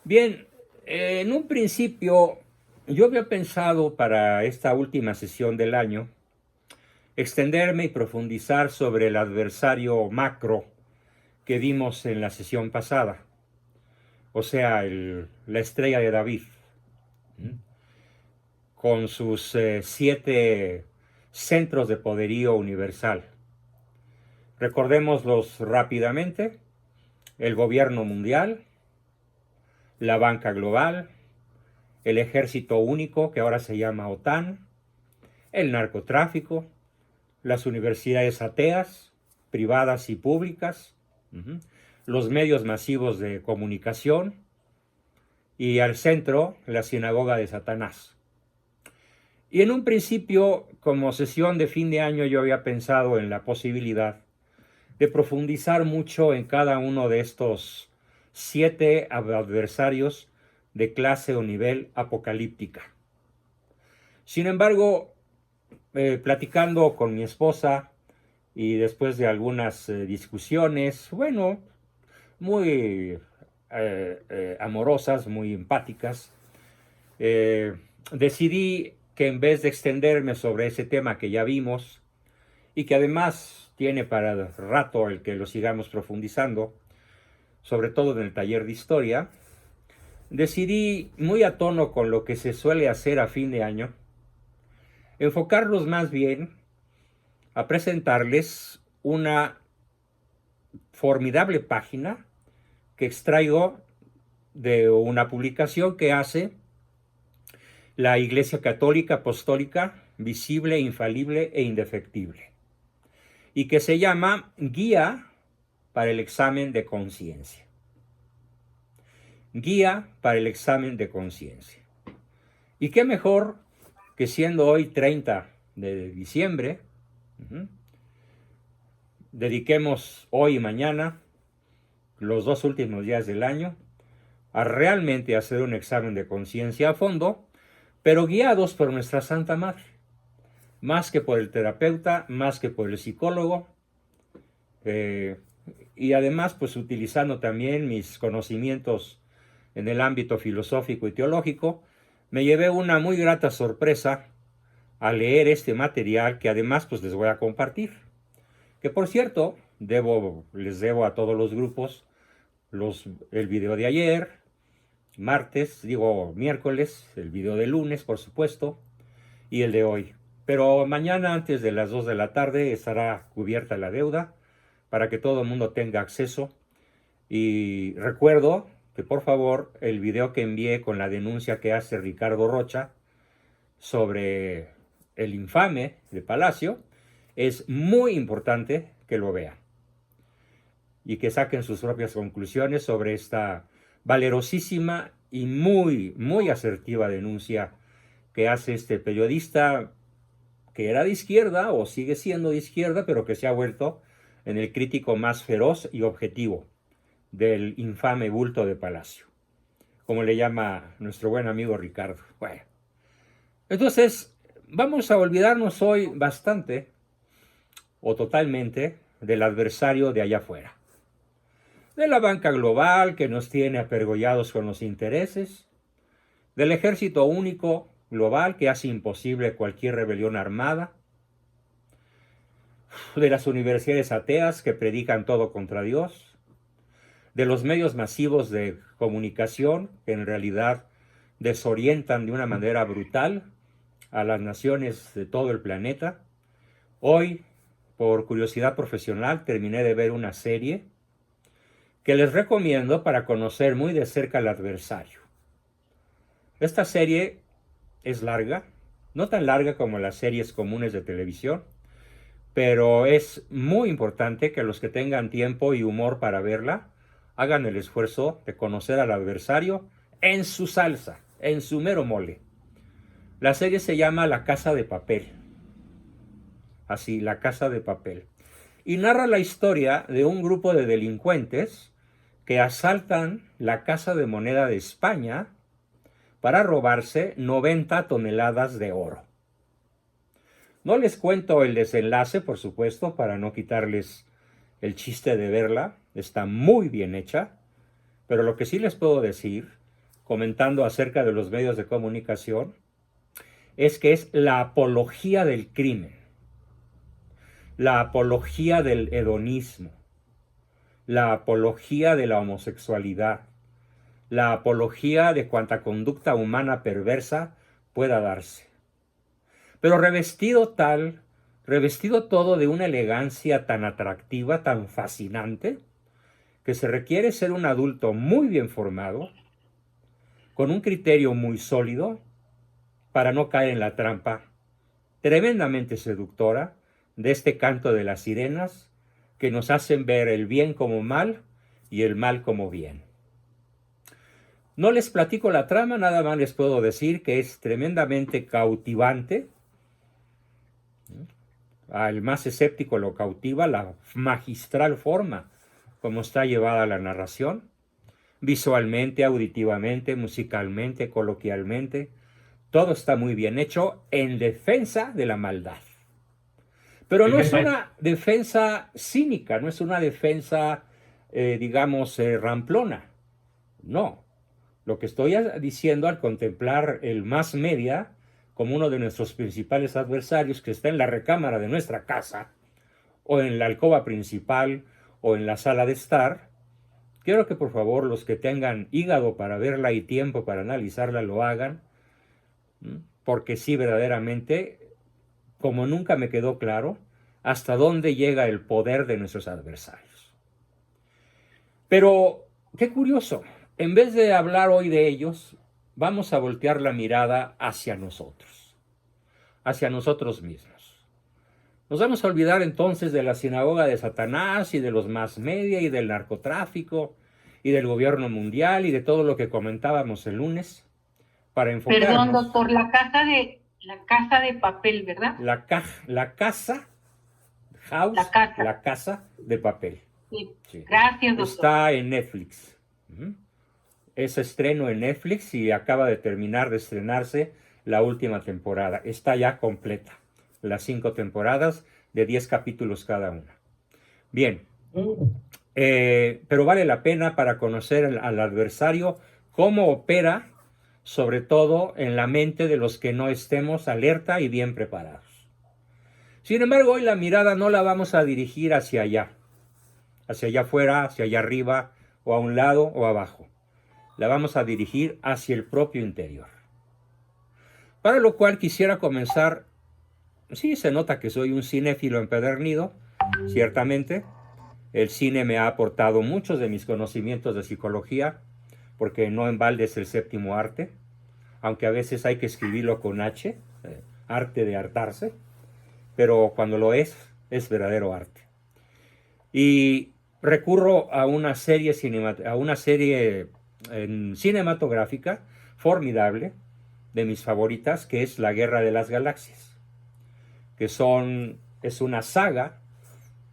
Bien, en un principio yo había pensado para esta última sesión del año extenderme y profundizar sobre el adversario macro que vimos en la sesión pasada, o sea, la estrella de David, ¿m? Con sus 7 centros de poderío universal. Recordémoslos rápidamente: el gobierno mundial, la banca global, el ejército único que ahora se llama OTAN, el narcotráfico, las universidades ateas, privadas y públicas, los medios masivos de comunicación y al centro la sinagoga de Satanás. Y en un principio, como sesión de fin de año, yo había pensado en la posibilidad de profundizar mucho en cada uno de estos 7 adversarios de clase o nivel apocalíptica. Sin embargo, platicando con mi esposa y después de algunas discusiones, bueno, muy amorosas, muy empáticas, decidí que en vez de extenderme sobre ese tema que ya vimos y que además tiene para rato el que lo sigamos profundizando, sobre todo en el taller de historia, decidí, muy a tono con lo que se suele hacer a fin de año, enfocarlos más bien a presentarles una formidable página que extraigo de una publicación que hace la Iglesia Católica Apostólica Visible, Infalible e Indefectible, y que se llama Guía para el Examen de Conciencia. Guía para el Examen de Conciencia. Y qué mejor que, siendo hoy 30 de diciembre, dediquemos hoy y mañana, los 2 últimos días del año, a realmente hacer un examen de conciencia a fondo, pero guiados por nuestra Santa Madre, más que por el terapeuta, más que por el psicólogo, y además pues utilizando también mis conocimientos en el ámbito filosófico y teológico. Me llevé una muy grata sorpresa al leer este material, que además pues les voy a compartir, que por cierto les debo a todos los grupos el video de ayer, miércoles, el video de lunes, por supuesto, y el de hoy. Pero mañana antes de las 2 de la tarde estará cubierta la deuda para que todo el mundo tenga acceso. Y recuerdo que por favor el video que envié con la denuncia que hace Ricardo Rocha sobre el infame de Palacio, es muy importante que lo vean y que saquen sus propias conclusiones sobre esta valerosísima y muy, muy asertiva denuncia que hace este periodista que era de izquierda o sigue siendo de izquierda, pero que se ha vuelto en el crítico más feroz y objetivo del infame bulto de Palacio, como le llama nuestro buen amigo Ricardo. Bueno, entonces vamos a olvidarnos hoy bastante o totalmente del adversario de allá afuera, de la banca global que nos tiene apergollados con los intereses, del ejército único global que hace imposible cualquier rebelión armada, de las universidades ateas que predican todo contra Dios, de los medios masivos de comunicación que en realidad desorientan de una manera brutal a las naciones de todo el planeta. Hoy, por curiosidad profesional, terminé de ver una serie que les recomiendo para conocer muy de cerca al adversario. Esta serie es larga, no tan larga como las series comunes de televisión, pero es muy importante que los que tengan tiempo y humor para verla hagan el esfuerzo de conocer al adversario en su salsa, en su mero mole. La serie se llama La Casa de Papel. Así, La Casa de Papel. Y narra la historia de un grupo de delincuentes que asaltan la Casa de Moneda de España para robarse 90 toneladas de oro. No les cuento el desenlace, por supuesto, para no quitarles el chiste de verla. Está muy bien hecha, pero lo que sí les puedo decir comentando acerca de los medios de comunicación, es que es la apología del crimen, la apología del hedonismo, la apología de la homosexualidad, la apología de cuanta conducta humana perversa pueda darse. Pero revestido todo de una elegancia tan atractiva, tan fascinante, que se requiere ser un adulto muy bien formado, con un criterio muy sólido, para no caer en la trampa tremendamente seductora de este canto de las sirenas que nos hacen ver el bien como mal y el mal como bien. No les platico la trama, nada más les puedo decir que es tremendamente cautivante. Al más escéptico lo cautiva la magistral forma como está llevada la narración, visualmente, auditivamente, musicalmente, coloquialmente. Todo está muy bien hecho en defensa de la maldad. Pero no es una defensa cínica, no es una defensa, ramplona. No. Lo que estoy diciendo al contemplar el mass media como uno de nuestros principales adversarios que está en la recámara de nuestra casa, o en la alcoba principal, o en la sala de estar, quiero que por favor los que tengan hígado para verla y tiempo para analizarla lo hagan, porque sí, verdaderamente, como nunca me quedó claro, hasta dónde llega el poder de nuestros adversarios. Pero, qué curioso, en vez de hablar hoy de ellos, vamos a voltear la mirada hacia nosotros mismos. Nos vamos a olvidar entonces de la sinagoga de Satanás y de los mass media y del narcotráfico y del gobierno mundial y de todo lo que comentábamos el lunes para enfocarnos. Perdón, doctor, la casa de papel, ¿verdad? La casa de papel. Sí. Sí. Gracias, doctor. Está en Netflix. Es estreno en Netflix y acaba de terminar de estrenarse la última temporada. Está ya completa. Las 5 temporadas de 10 capítulos cada una. Bien. Pero vale la pena para conocer al adversario, cómo opera, sobre todo en la mente de los que no estemos alerta y bien preparados. Sin embargo, hoy la mirada no la vamos a dirigir hacia allá afuera, hacia allá arriba, o a un lado o abajo. La vamos a dirigir hacia el propio interior. Para lo cual quisiera comenzar. Sí, se nota que soy un cinéfilo empedernido, ciertamente. El cine me ha aportado muchos de mis conocimientos de psicología, porque no en balde es el séptimo arte, aunque a veces hay que escribirlo con H, arte de hartarse, pero cuando lo es verdadero arte. Y recurro a una serie cinematográfica formidable, de mis favoritas, que es La Guerra de las Galaxias, que es una saga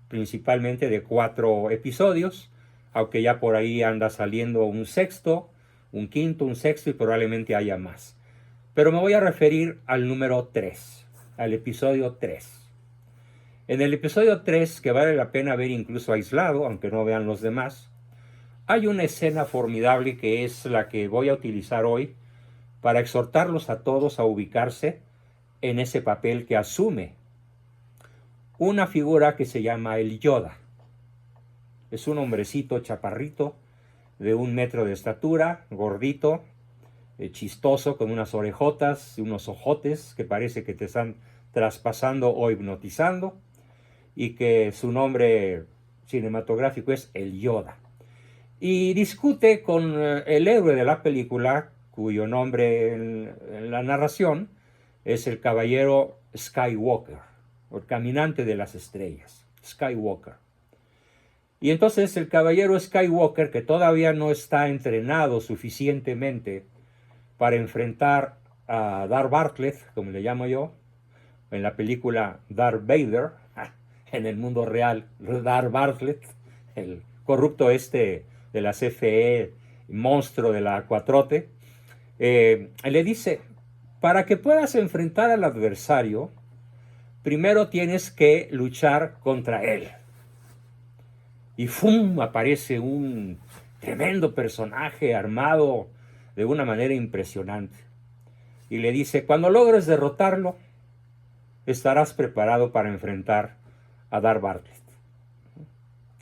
principalmente de 4 episodios, aunque ya por ahí anda saliendo un sexto, un quinto, un sexto y probablemente haya más. Pero me voy a referir al número 3, al episodio 3. En el episodio 3, que vale la pena ver incluso aislado, aunque no vean los demás, hay una escena formidable que es la que voy a utilizar hoy para exhortarlos a todos a ubicarse en ese papel que asume una figura que se llama el Yoda. Es un hombrecito chaparrito de 1 metro de estatura, gordito, chistoso, con unas orejotas y unos ojotes que parece que te están traspasando o hipnotizando, y que su nombre cinematográfico es el Yoda. Y discute con el héroe de la película, cuyo nombre en la narración es el caballero Skywalker, o el caminante de las estrellas, Skywalker. Y entonces el caballero Skywalker, que todavía no está entrenado suficientemente para enfrentar a Darth Bartlett, como le llamo yo, en la película Darth Vader, en el mundo real Darth Bartlett, el corrupto de la CFE, monstruo de la 4T, le dice, para que puedas enfrentar al adversario, primero tienes que luchar contra él. Y ¡fum! Aparece un tremendo personaje armado de una manera impresionante. Y le dice, cuando logres derrotarlo, estarás preparado para enfrentar a Darth Bartlett,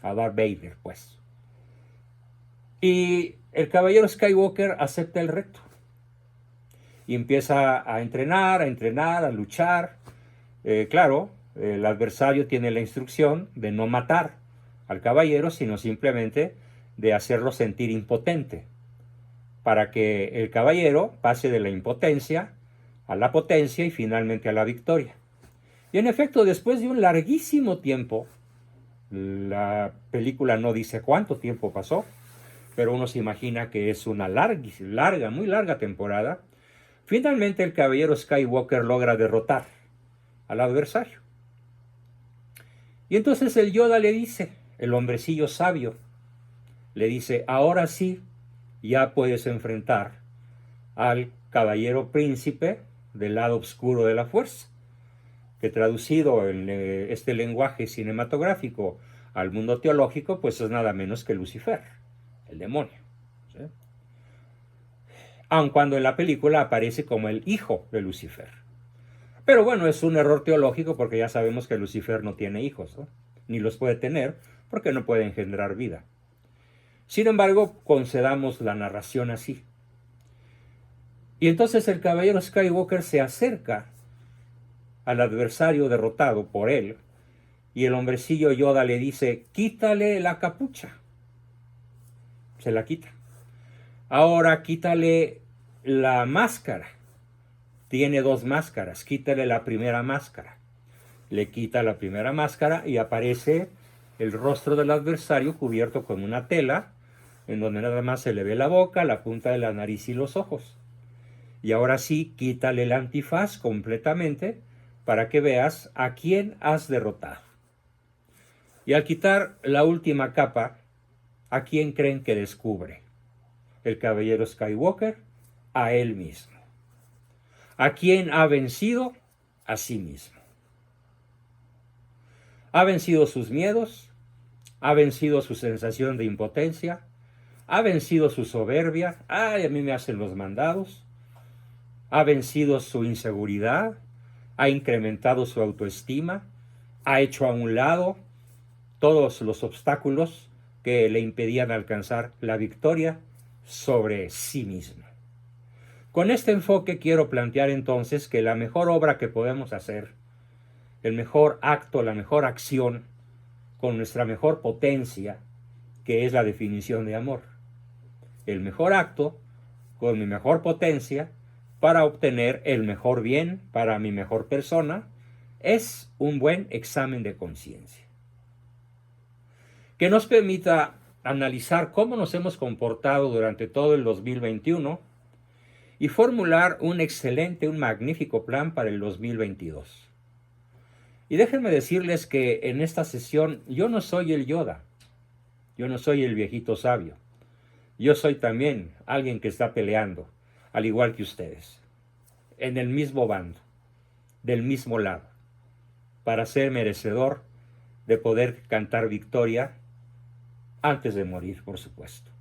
a Darth Vader, pues. Y el caballero Skywalker acepta el reto. Y empieza a entrenar, a luchar. Claro, el adversario tiene la instrucción de no matar al caballero, sino simplemente de hacerlo sentir impotente, para que el caballero pase de la impotencia a la potencia y finalmente a la victoria. Y en efecto, después de un larguísimo tiempo, la película no dice cuánto tiempo pasó, pero uno se imagina que es una muy larga temporada, finalmente el caballero Skywalker logra derrotar al adversario. Y entonces el Yoda le dice, el hombrecillo sabio, le dice, ahora sí, ya puedes enfrentar al caballero príncipe del lado oscuro de la fuerza, que traducido en este lenguaje cinematográfico al mundo teológico, pues es nada menos que Lucifer, el demonio, ¿sí? Aun cuando en la película aparece como el hijo de Lucifer. Pero bueno, es un error teológico porque ya sabemos que Lucifer no tiene hijos, ¿no? Ni los puede tener porque no puede engendrar vida. Sin embargo, concedamos la narración así. Y entonces el caballero Skywalker se acerca al adversario derrotado por él y el hombrecillo Yoda le dice, quítale la capucha. Se la quita. Ahora quítale la máscara. Tiene dos máscaras, quítale la primera máscara. Le quita la primera máscara y aparece el rostro del adversario cubierto con una tela, en donde nada más se le ve la boca, la punta de la nariz y los ojos. Y ahora sí, quítale el antifaz completamente para que veas a quién has derrotado. Y al quitar la última capa, ¿a quién creen que descubre? El caballero Skywalker, a él mismo. ¿A quién ha vencido? A sí mismo. Ha vencido sus miedos, ha vencido su sensación de impotencia, ha vencido su soberbia, ay, a mí me hacen los mandados, ha vencido su inseguridad, ha incrementado su autoestima, ha hecho a un lado todos los obstáculos que le impedían alcanzar la victoria sobre sí mismo. Con este enfoque quiero plantear entonces que la mejor obra que podemos hacer, el mejor acto, la mejor acción, con nuestra mejor potencia, que es la definición de amor. El mejor acto, con mi mejor potencia, para obtener el mejor bien para mi mejor persona, es un buen examen de conciencia, que nos permita analizar cómo nos hemos comportado durante todo el 2021 y formular un excelente, un magnífico plan para el 2022. Y déjenme decirles que en esta sesión yo no soy el Yoda, yo no soy el viejito sabio, yo soy también alguien que está peleando, al igual que ustedes, en el mismo bando, del mismo lado, para ser merecedor de poder cantar victoria antes de morir, por supuesto.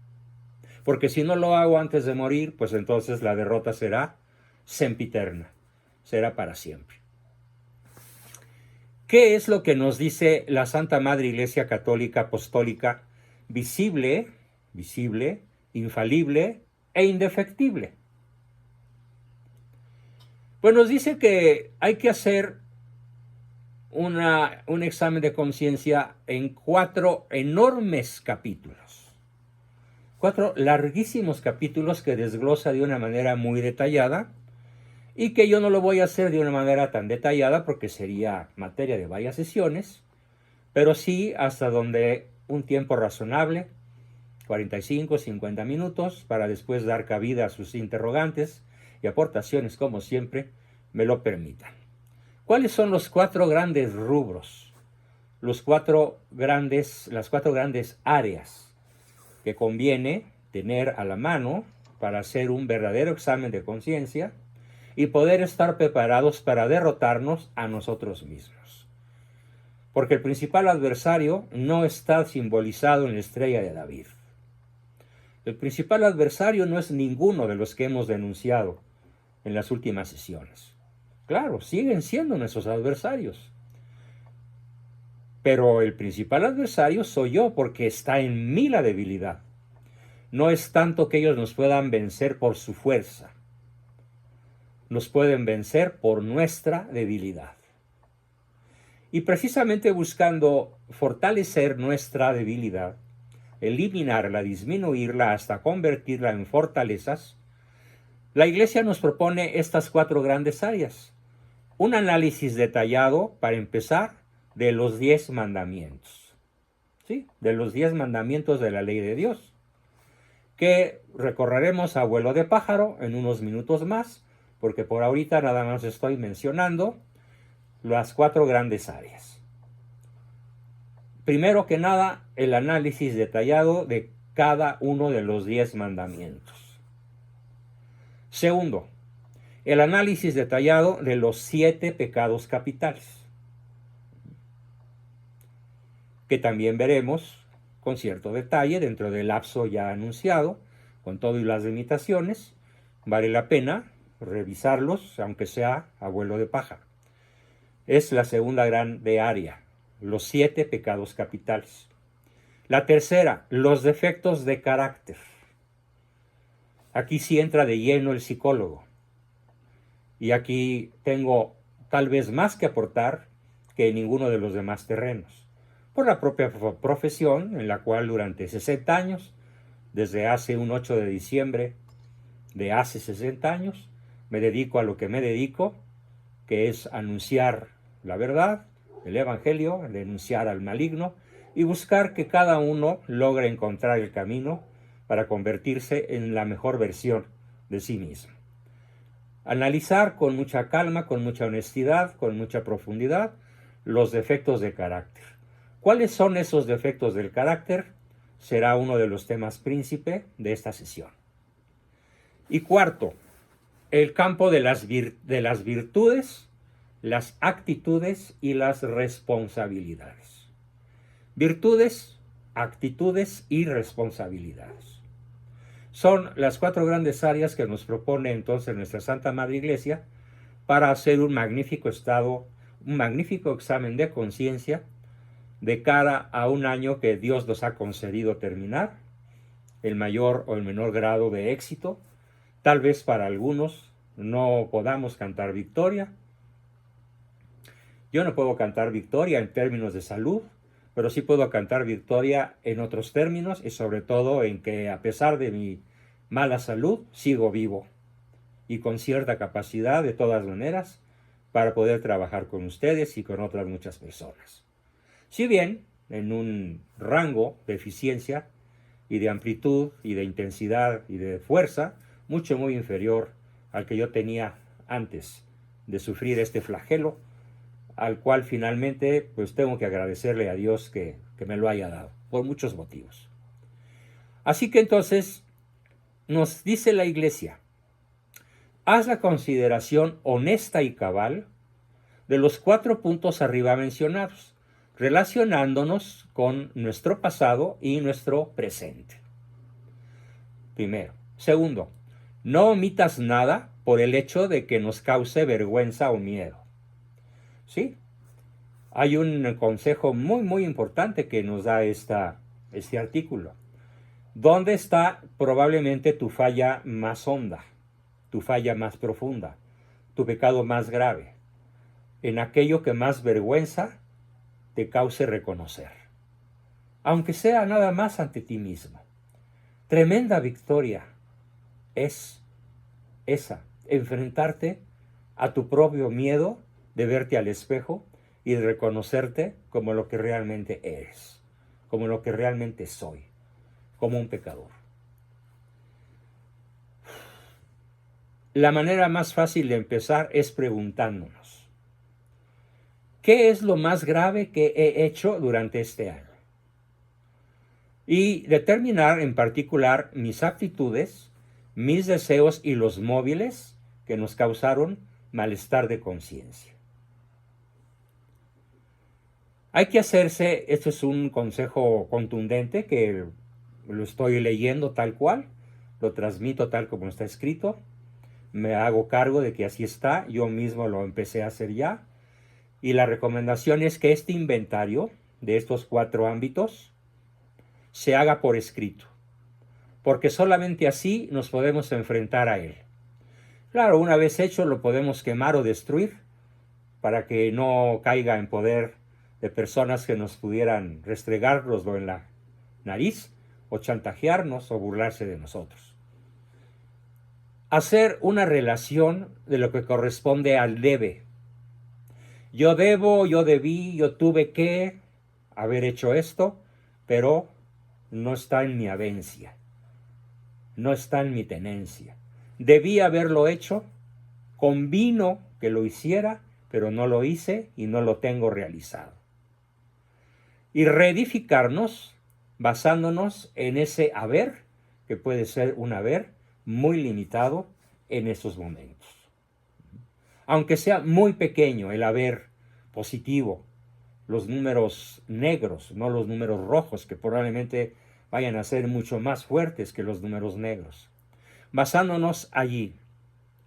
Porque si no lo hago antes de morir, pues entonces la derrota será sempiterna, será para siempre. ¿Qué es lo que nos dice la Santa Madre Iglesia Católica Apostólica, visible, infalible e indefectible? Pues nos dice que hay que hacer un examen de conciencia en 4 enormes capítulos. 4 larguísimos capítulos que desglosa de una manera muy detallada y que yo no lo voy a hacer de una manera tan detallada porque sería materia de varias sesiones, pero sí hasta donde un tiempo razonable, 45, 50 minutos, para después dar cabida a sus interrogantes y aportaciones como siempre me lo permitan. ¿Cuáles son los 4 grandes rubros? Las 4 grandes áreas que conviene tener a la mano para hacer un verdadero examen de conciencia y poder estar preparados para derrotarnos a nosotros mismos. Porque el principal adversario no está simbolizado en la estrella de David. El principal adversario no es ninguno de los que hemos denunciado en las últimas sesiones. Claro, siguen siendo nuestros adversarios. Pero el principal adversario soy yo, porque está en mí la debilidad. No es tanto que ellos nos puedan vencer por su fuerza. Nos pueden vencer por nuestra debilidad. Y precisamente buscando fortalecer nuestra debilidad, eliminarla, disminuirla hasta convertirla en fortalezas, la Iglesia nos propone estas 4 grandes áreas. Un análisis detallado, para empezar, de los 10 mandamientos. ¿Sí? De los 10 mandamientos de la ley de Dios, que recorreremos a vuelo de pájaro en unos minutos más, porque por ahorita nada más estoy mencionando las 4 grandes áreas. Primero que nada, el análisis detallado de cada uno de los 10 mandamientos. Segundo, el análisis detallado de los 7 pecados capitales, que también veremos con cierto detalle dentro del lapso ya anunciado, con todo y las limitaciones. Vale la pena revisarlos, aunque sea a vuelo de pájaro. Es la segunda grande área, los 7 pecados capitales. La tercera, los defectos de carácter. Aquí sí entra de lleno el psicólogo. Y aquí tengo tal vez más que aportar que en ninguno de los demás terrenos, por la propia profesión en la cual durante 60 años, desde hace un 8 de diciembre de hace 60 años, me dedico a lo que me dedico, que es anunciar la verdad, el Evangelio, denunciar al maligno y buscar que cada uno logre encontrar el camino para convertirse en la mejor versión de sí mismo. Analizar con mucha calma, con mucha honestidad, con mucha profundidad, los defectos de carácter. ¿Cuáles son esos defectos del carácter? Será uno de los temas príncipe de esta sesión. Y cuarto, el campo de las virtudes, las actitudes y las responsabilidades. Virtudes, actitudes y responsabilidades. Son las 4 grandes áreas que nos propone entonces nuestra Santa Madre Iglesia para hacer un magnífico examen de conciencia de cara a un año que Dios nos ha concedido terminar, el mayor o el menor grado de éxito. Tal vez para algunos no podamos cantar victoria. Yo no puedo cantar victoria en términos de salud, pero sí puedo cantar victoria en otros términos, y sobre todo en que a pesar de mi mala salud, sigo vivo y con cierta capacidad de todas maneras para poder trabajar con ustedes y con otras muchas personas. Si bien en un rango de eficiencia y de amplitud y de intensidad y de fuerza mucho muy inferior al que yo tenía antes de sufrir este flagelo, al cual finalmente pues tengo que agradecerle a Dios que me lo haya dado, por muchos motivos. Así que entonces nos dice la Iglesia, haz la consideración honesta y cabal de los 4 puntos arriba mencionados, relacionándonos con nuestro pasado y nuestro presente. Primero. Segundo, no omitas nada por el hecho de que nos cause vergüenza o miedo. ¿Sí? Hay un consejo muy importante que nos da este artículo. ¿Dónde está probablemente tu falla más honda, tu falla más profunda, tu pecado más grave? En aquello que más vergüenza te cause reconocer, aunque sea nada más ante ti mismo. Tremenda victoria es esa, enfrentarte a tu propio miedo de verte al espejo y de reconocerte como lo que realmente eres, como lo que realmente soy, como un pecador. La manera más fácil de empezar es preguntándonos, ¿qué es lo más grave que he hecho durante este año? Y determinar en particular mis actitudes, mis deseos y los móviles que nos causaron malestar de conciencia. Hay que hacerse, esto es un consejo contundente que lo estoy leyendo tal cual, lo transmito tal como está escrito, me hago cargo de que así está, yo mismo lo empecé a hacer ya, y la recomendación es que este inventario de estos 4 ámbitos se haga por escrito, porque solamente así nos podemos enfrentar a él. Claro, una vez hecho lo podemos quemar o destruir para que no caiga en poder de personas que nos pudieran restregárnoslo en la nariz o chantajearnos o burlarse de nosotros. Hacer una relación de lo que corresponde al debe. Yo debo, yo debí, yo tuve que haber hecho esto, pero no está en mi avencia, no está en mi tenencia. Debí haberlo hecho, convino que lo hiciera, pero no lo hice y no lo tengo realizado. Y reedificarnos basándonos en ese haber, que puede ser un haber muy limitado en estos momentos. Aunque sea muy pequeño el haber positivo, los números negros, no los números rojos, que probablemente vayan a ser mucho más fuertes que los números negros. Basándonos allí,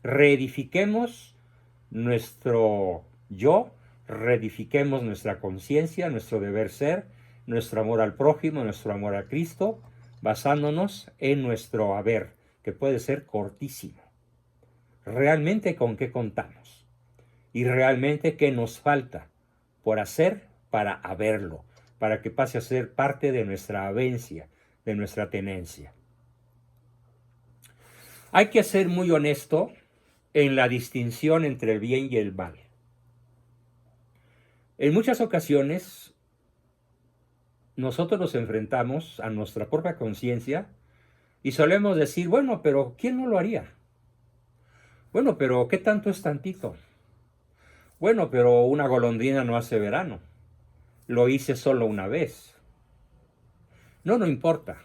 reedifiquemos nuestro yo, reedifiquemos nuestra conciencia, nuestro deber ser, nuestro amor al prójimo, nuestro amor a Cristo, basándonos en nuestro haber, que puede ser cortísimo. Realmente con qué contamos y realmente qué nos falta por hacer para haberlo, para que pase a ser parte de nuestra avencia, de nuestra tenencia. Hay que ser muy honesto en la distinción entre el bien y el mal. En muchas ocasiones nosotros nos enfrentamos a nuestra propia conciencia y solemos decir, bueno, pero ¿quién no lo haría? Bueno, pero ¿qué tanto es tantito? Bueno, pero una golondrina no hace verano. Lo hice solo una vez. No importa.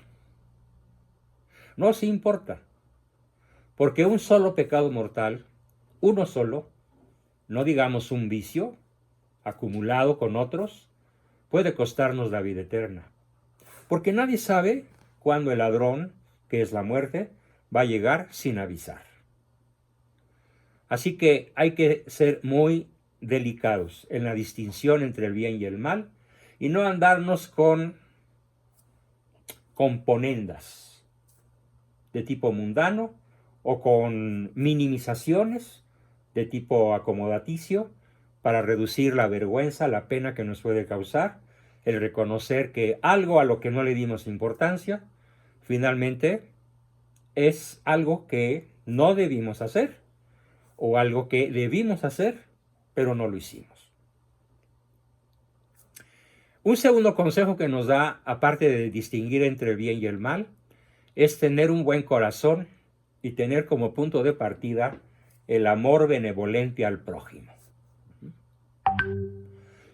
No, sí importa. Porque un solo pecado mortal, uno solo, no digamos un vicio, acumulado con otros, puede costarnos la vida eterna. Porque nadie sabe cuándo el ladrón, que es la muerte, va a llegar sin avisar. Así que hay que ser muy delicados en la distinción entre el bien y el mal y no andarnos con componendas de tipo mundano o con minimizaciones de tipo acomodaticio para reducir la vergüenza, la pena que nos puede causar, el reconocer que algo a lo que no le dimos importancia, finalmente es algo que no debimos hacer o algo que debimos hacer, pero no lo hicimos. Un segundo consejo que nos da, aparte de distinguir entre el bien y el mal, es tener un buen corazón y tener como punto de partida el amor benevolente al prójimo.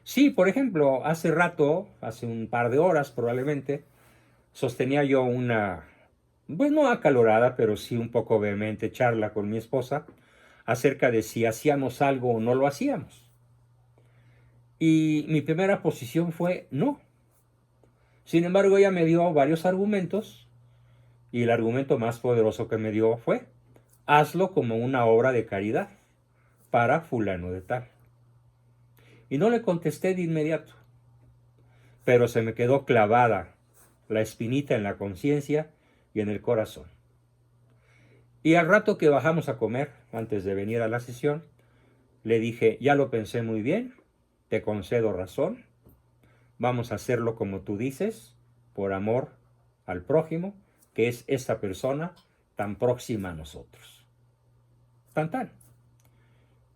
Sí, por ejemplo, hace rato, hace un par de horas probablemente, sostenía yo una, pues no acalorada, pero sí un poco vehemente charla con mi esposa acerca de si hacíamos algo o no lo hacíamos. Y mi primera posición fue no. Sin embargo, ella me dio varios argumentos y el argumento más poderoso que me dio fue: hazlo como una obra de caridad para fulano de tal. Y no le contesté de inmediato, pero se me quedó clavada la espinita en la conciencia y en el corazón. Y al rato que bajamos a comer, antes de venir a la sesión, le dije, ya lo pensé muy bien, te concedo razón, vamos a hacerlo como tú dices, por amor al prójimo, que es esta persona tan próxima a nosotros. Tan.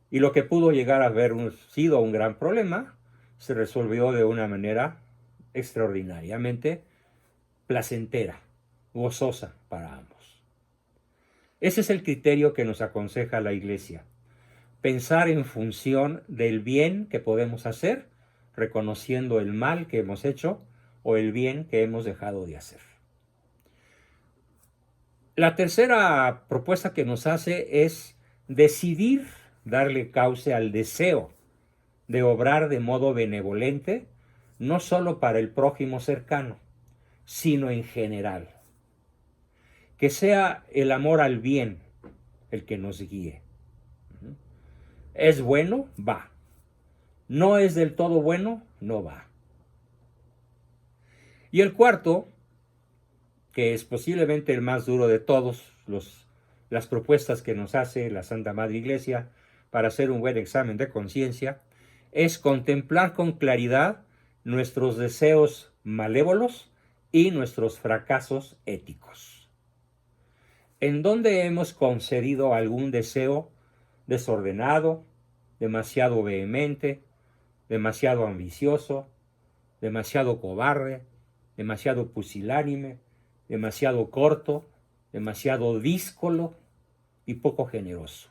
Y lo que pudo llegar a haber sido un gran problema, se resolvió de una manera extraordinariamente placentera, gozosa para ambos. Ese es el criterio que nos aconseja la Iglesia. Pensar en función del bien que podemos hacer, reconociendo el mal que hemos hecho o el bien que hemos dejado de hacer. La tercera propuesta que nos hace es decidir darle cauce al deseo de obrar de modo benevolente, no solo para el prójimo cercano, sino en general. que sea el amor al bien el que nos guíe. ¿Es bueno? Va. ¿No es del todo bueno? No va. Y el cuarto, que es posiblemente el más duro de todos las propuestas que nos hace la Santa Madre Iglesia para hacer un buen examen de conciencia, es contemplar con claridad nuestros deseos malévolos y nuestros fracasos éticos. ¿En dónde hemos concedido algún deseo desordenado, demasiado vehemente, demasiado ambicioso, demasiado cobarde, demasiado pusilánime, demasiado corto, demasiado díscolo y poco generoso?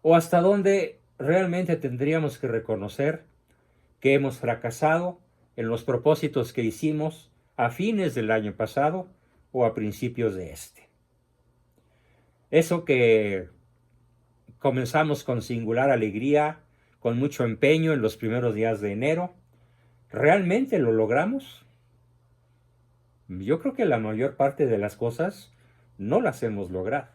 ¿O hasta dónde realmente tendríamos que reconocer que hemos fracasado en los propósitos que hicimos a fines del año pasado o a principios de este? Eso que comenzamos con singular alegría, con mucho empeño en los primeros días de enero, ¿realmente lo logramos? Yo creo que la mayor parte de las cosas no las hemos logrado.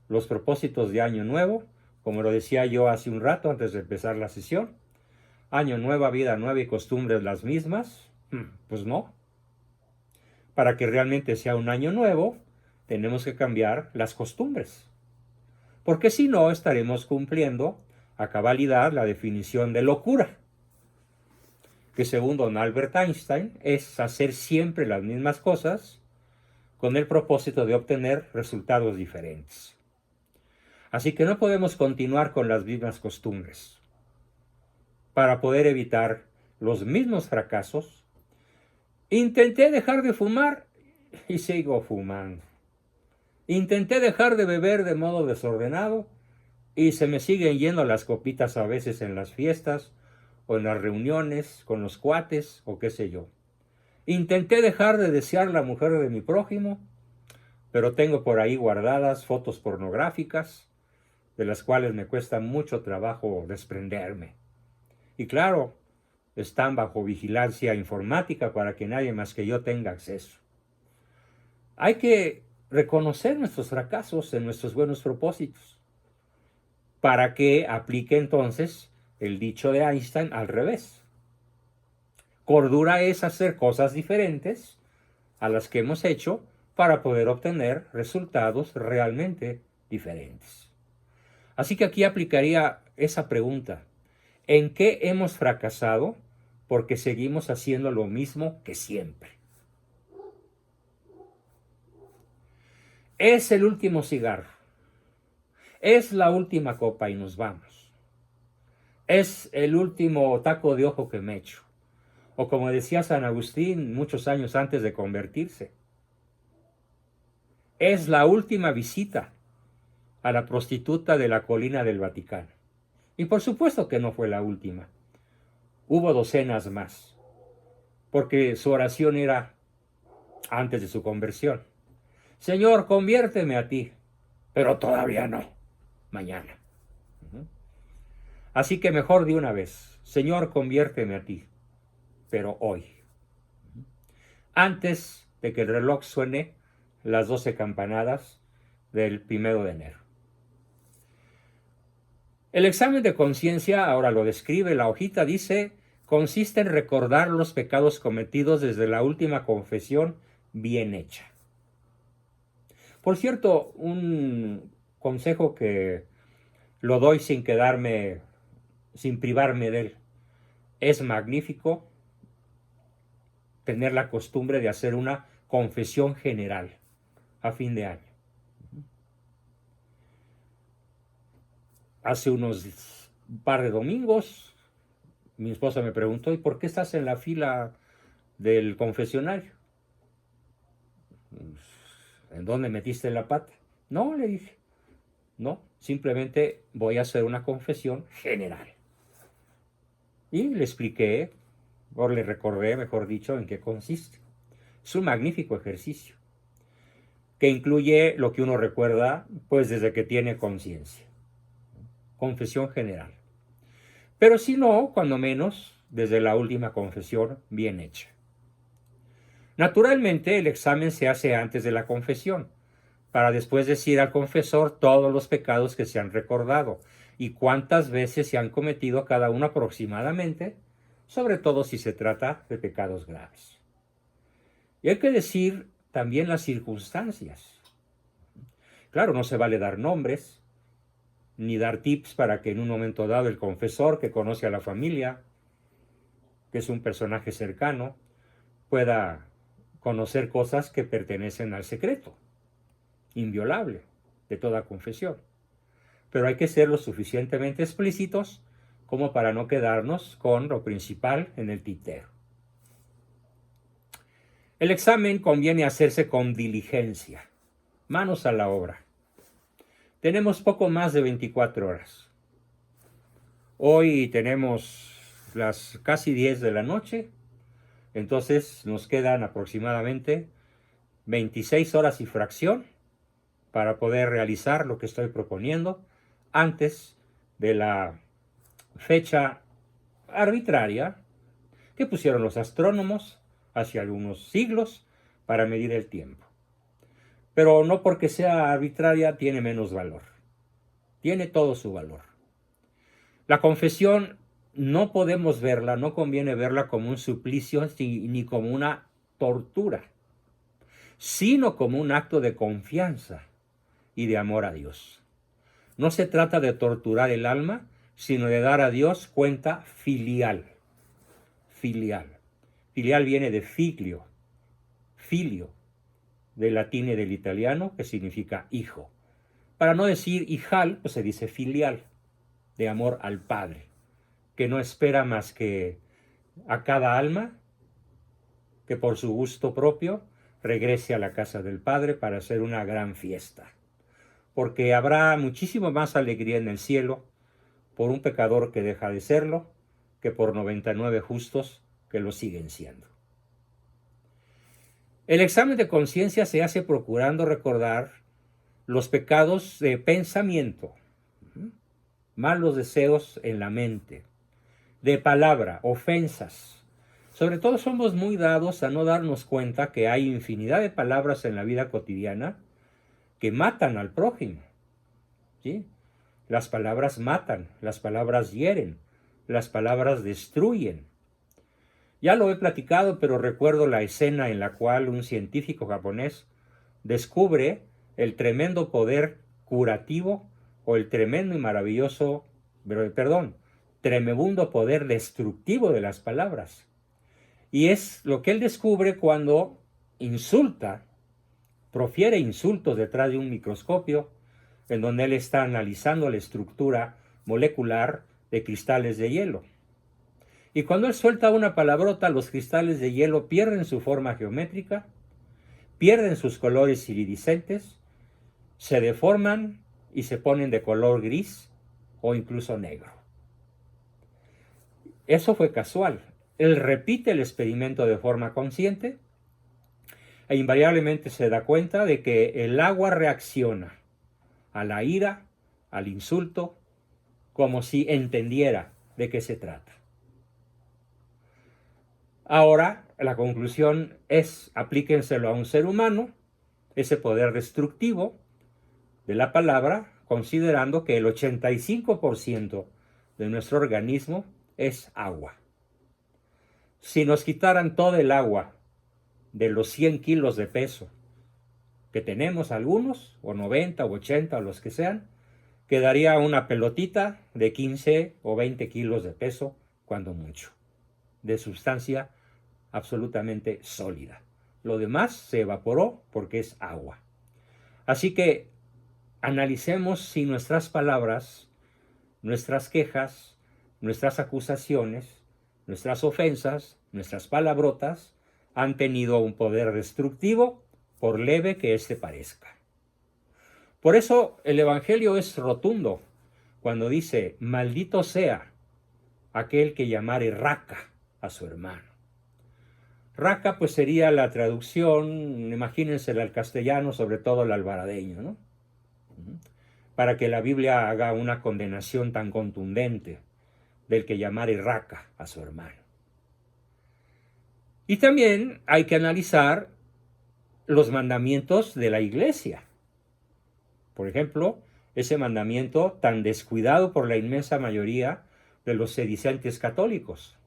Los propósitos de Año Nuevo, como lo decía yo hace un rato antes de empezar la sesión, Año Nuevo, vida nueva y costumbres las mismas, pues no. Para que realmente sea un año nuevo, tenemos que cambiar las costumbres. Porque si no, estaremos cumpliendo a cabalidad la definición de locura, que según don Albert Einstein es hacer siempre las mismas cosas con el propósito de obtener resultados diferentes. Así que no podemos continuar con las mismas costumbres. Para poder evitar los mismos fracasos, intenté dejar de fumar y sigo fumando. Intenté dejar de beber de modo desordenado y se me siguen yendo las copitas a veces en las fiestas o en las reuniones con los cuates o qué sé yo. Intenté dejar de desear la mujer de mi prójimo, pero tengo por ahí guardadas fotos pornográficas de las cuales me cuesta mucho trabajo desprenderme. Y claro, están bajo vigilancia informática para que nadie más que yo tenga acceso. Hay que reconocer nuestros fracasos en nuestros buenos propósitos, para que aplique entonces el dicho de Einstein al revés. Cordura es hacer cosas diferentes a las que hemos hecho para poder obtener resultados realmente diferentes. Así que aquí aplicaría esa pregunta: ¿en qué hemos fracasado porque seguimos haciendo lo mismo que siempre? Es el último cigarro, es la última copa y nos vamos, es el último taco de ojo que me echo, o como decía San Agustín muchos años antes de convertirse, es la última visita a la prostituta de la colina del Vaticano. Y por supuesto que no fue la última, hubo docenas más, porque su oración era antes de su conversión: Señor, conviérteme a ti, pero todavía no, mañana. Así que mejor de una vez: Señor, conviérteme a ti, pero hoy. Antes de que el reloj suene las 12 campanadas del 1 de enero. El examen de conciencia, ahora lo describe la hojita, dice: consiste en recordar los pecados cometidos desde la última confesión bien hecha. Por cierto, un consejo que lo doy sin privarme de él: es magnífico tener la costumbre de hacer una confesión general a fin de año. Hace un par de domingos, mi esposa me preguntó: ¿y por qué estás en la fila del confesionario? ¿En dónde metiste la pata? No, le dije. No, simplemente voy a hacer una confesión general. Y le expliqué, o le recordé, mejor dicho, en qué consiste. Es un magnífico ejercicio que incluye lo que uno recuerda, pues desde que tiene conciencia. Confesión general. Pero si no, cuando menos, desde la última confesión bien hecha. Naturalmente, el examen se hace antes de la confesión, para después decir al confesor todos los pecados que se han recordado y cuántas veces se han cometido cada uno aproximadamente, sobre todo si se trata de pecados graves. Y hay que decir también las circunstancias. Claro, no se vale dar nombres, ni dar tips para que en un momento dado el confesor, que conoce a la familia, que es un personaje cercano, pueda conocer cosas que pertenecen al secreto inviolable de toda confesión. Pero hay que ser lo suficientemente explícitos como para no quedarnos con lo principal en el tintero. El examen conviene hacerse con diligencia, manos a la obra. Tenemos poco más de 24 horas. Hoy tenemos las casi 10 de la noche, entonces nos quedan aproximadamente 26 horas y fracción para poder realizar lo que estoy proponiendo antes de la fecha arbitraria que pusieron los astrónomos hace algunos siglos para medir el tiempo. Pero no porque sea arbitraria tiene menos valor. Tiene todo su valor. La confesión no podemos verla, no conviene verla como un suplicio ni como una tortura, sino como un acto de confianza y de amor a Dios. No se trata de torturar el alma, sino de dar a Dios cuenta filial. Filial. Filial viene de filio, del latín y del italiano, que significa hijo. Para no decir hijal, pues se dice filial, de amor al Padre, que no espera más que a cada alma que por su gusto propio regrese a la casa del Padre para hacer una gran fiesta. Porque habrá muchísimo más alegría en el cielo por un pecador que deja de serlo que por 99 justos que lo siguen siendo. El examen de conciencia se hace procurando recordar los pecados de pensamiento, malos deseos en la mente, de palabra, ofensas. Sobre todo somos muy dados a no darnos cuenta que hay infinidad de palabras en la vida cotidiana que matan al prójimo. ¿Sí? Las palabras matan, las palabras hieren, las palabras destruyen. Ya lo he platicado, pero recuerdo la escena en la cual un científico japonés descubre el tremendo poder curativo o el tremendo y maravilloso, tremebundo poder destructivo de las palabras. Y es lo que él descubre cuando insulta, profiere insultos detrás de un microscopio, en donde él está analizando la estructura molecular de cristales de hielo. Y cuando él suelta una palabrota, los cristales de hielo pierden su forma geométrica, pierden sus colores iridiscentes, se deforman y se ponen de color gris o incluso negro. Eso fue casual. Él repite el experimento de forma consciente e invariablemente se da cuenta de que el agua reacciona a la ira, al insulto, como si entendiera de qué se trata. Ahora, la conclusión es, aplíquenselo a un ser humano, ese poder destructivo de la palabra, considerando que el 85% de nuestro organismo es agua. Si nos quitaran todo el agua de los 100 kilos de peso que tenemos algunos, o 90 o 80 o los que sean, quedaría una pelotita de 15 o 20 kilos de peso, cuando mucho, de sustancia absolutamente sólida. Lo demás se evaporó porque es agua. Así que analicemos si nuestras palabras, nuestras quejas, nuestras acusaciones, nuestras ofensas, nuestras palabrotas han tenido un poder destructivo, por leve que éste parezca. Por eso el Evangelio es rotundo cuando dice: maldito sea aquel que llamare raca a su hermano. Raca pues sería la traducción, imagínensela al castellano, sobre todo al alvaradeño, ¿no? Para que la Biblia haga una condenación tan contundente del que llamare raca a su hermano. Y también hay que analizar los mandamientos de la Iglesia. Por ejemplo, ese mandamiento tan descuidado por la inmensa mayoría de los sedicentes católicos.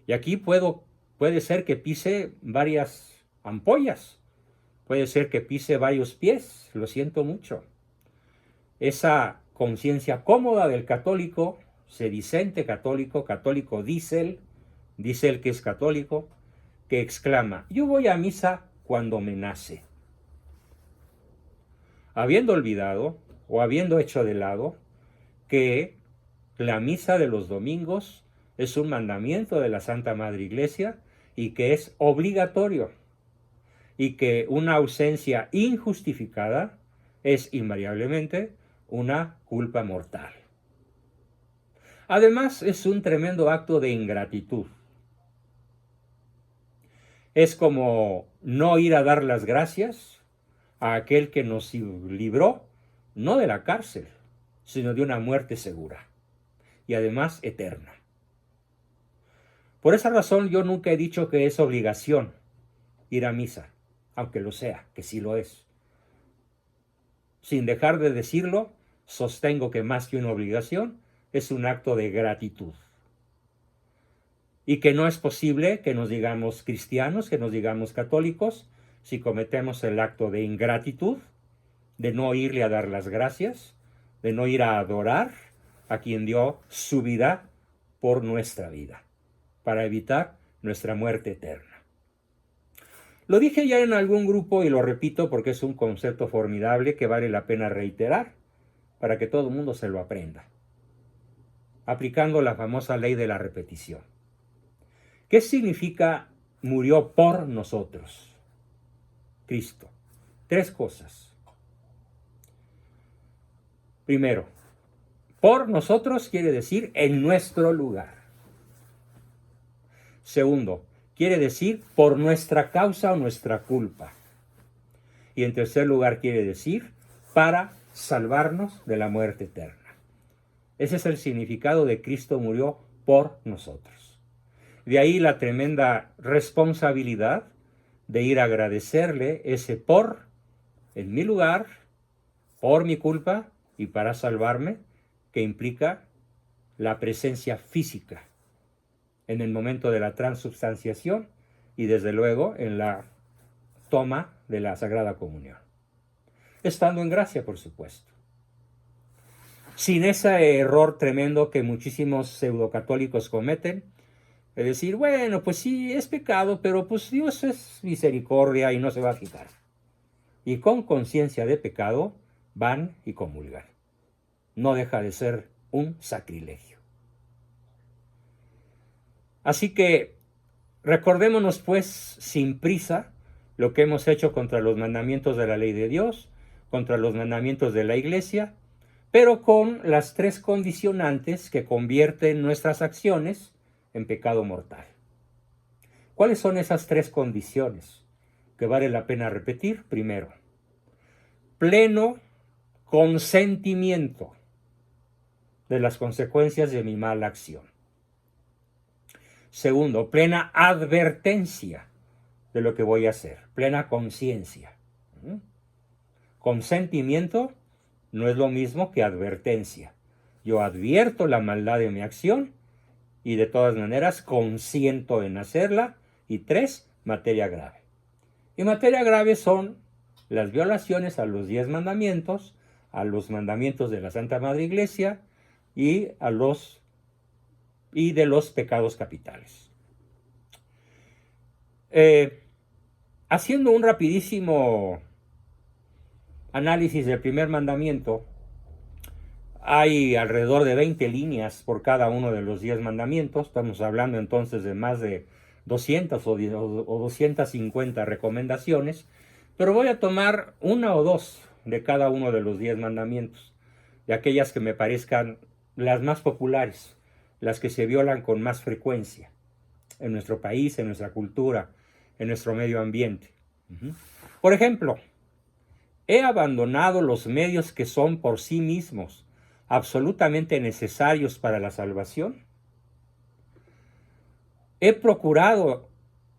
Y aquí puede ser que pise varias ampollas, puede ser que pise varios pies, lo siento mucho. Esa conciencia cómoda del católico, sedicente católico, católico dice él que es católico, que exclama: yo voy a misa cuando me nace. Habiendo olvidado o habiendo hecho de lado que la misa de los domingos es un mandamiento de la Santa Madre Iglesia y que es obligatorio, y que una ausencia injustificada es invariablemente una culpa mortal. Además, es un tremendo acto de ingratitud. Es como no ir a dar las gracias a aquel que nos libró, no de la cárcel, sino de una muerte segura y además eterna. Por esa razón yo nunca he dicho que es obligación ir a misa, aunque lo sea, que sí lo es. Sin dejar de decirlo, sostengo que más que una obligación, es un acto de gratitud. Y que no es posible que nos digamos cristianos, que nos digamos católicos, si cometemos el acto de ingratitud, de no irle a dar las gracias, de no ir a adorar a quien dio su vida por nuestra vida, para evitar nuestra muerte eterna. Lo dije ya en algún grupo y lo repito porque es un concepto formidable que vale la pena reiterar para que todo el mundo se lo aprenda, aplicando la famosa ley de la repetición. ¿Qué significa murió por nosotros Cristo? 3 cosas. Primero, por nosotros quiere decir en nuestro lugar. Segundo, quiere decir por nuestra causa o nuestra culpa. Y en tercer lugar quiere decir para salvarnos de la muerte eterna. Ese es el significado de Cristo murió por nosotros. De ahí la tremenda responsabilidad de ir a agradecerle ese por en mi lugar, por mi culpa y para salvarme, que implica la presencia física en el momento de la transubstanciación y desde luego en la toma de la Sagrada Comunión. Estando en gracia, por supuesto. Sin ese error tremendo que muchísimos pseudocatólicos cometen, es decir, bueno, pues sí, es pecado, pero pues Dios es misericordia y no se va a fijar. Y con conciencia de pecado van y comulgan. No deja de ser un sacrilegio. Así que recordémonos pues sin prisa lo que hemos hecho contra los mandamientos de la ley de Dios, contra los mandamientos de la Iglesia, pero con las 3 condicionantes que convierten nuestras acciones en pecado mortal. ¿Cuáles son esas 3 condiciones que vale la pena repetir? Primero, pleno consentimiento de las consecuencias de mi mala acción. Segundo, plena advertencia de lo que voy a hacer, plena conciencia. Consentimiento no es lo mismo que advertencia. Yo advierto la maldad de mi acción y de todas maneras consiento en hacerla. Y 3, materia grave. Y materia grave son las violaciones a los 10 mandamientos, a los mandamientos de la Santa Madre Iglesia y de los pecados capitales. Haciendo un rapidísimo análisis del primer mandamiento, hay alrededor de 20 líneas por cada uno de los 10 mandamientos. Estamos hablando entonces de más de 200 o 250 recomendaciones, pero voy a tomar 1 o 2 de cada uno de los 10 mandamientos, de aquellas que me parezcan las más populares, las que se violan con más frecuencia en nuestro país, en nuestra cultura, en nuestro medio ambiente. Por ejemplo, he abandonado los medios que son por sí mismos absolutamente necesarios para la salvación. He procurado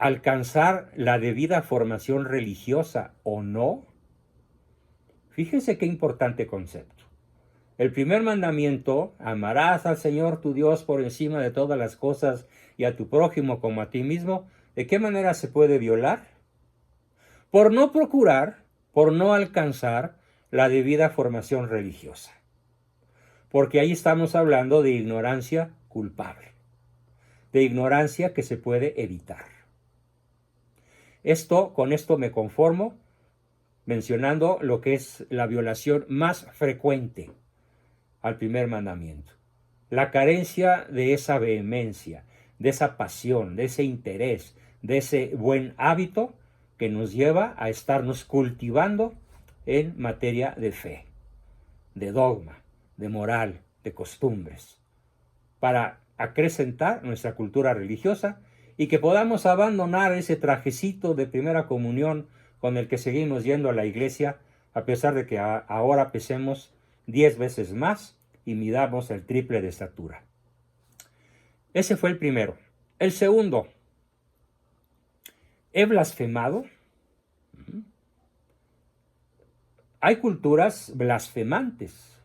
alcanzar la debida formación religiosa o no? Fíjense qué importante concepto. El primer mandamiento, amarás al Señor tu Dios por encima de todas las cosas y a tu prójimo como a ti mismo. ¿De qué manera se puede violar? Por no procurar, por no alcanzar la debida formación religiosa. Porque ahí estamos hablando de ignorancia culpable, de ignorancia que se puede evitar. Con esto me conformo, mencionando lo que es la violación más frecuente al primer mandamiento. La carencia de esa vehemencia, de esa pasión, de ese interés, de ese buen hábito que nos lleva a estarnos cultivando en materia de fe, de dogma, de moral, de costumbres, para acrecentar nuestra cultura religiosa y que podamos abandonar ese trajecito de primera comunión con el que seguimos yendo a la iglesia, a pesar de que ahora pesemos 10 veces más y midamos el triple de estatura. Ese fue el primero. El segundo, ¿he blasfemado? Hay culturas blasfemantes.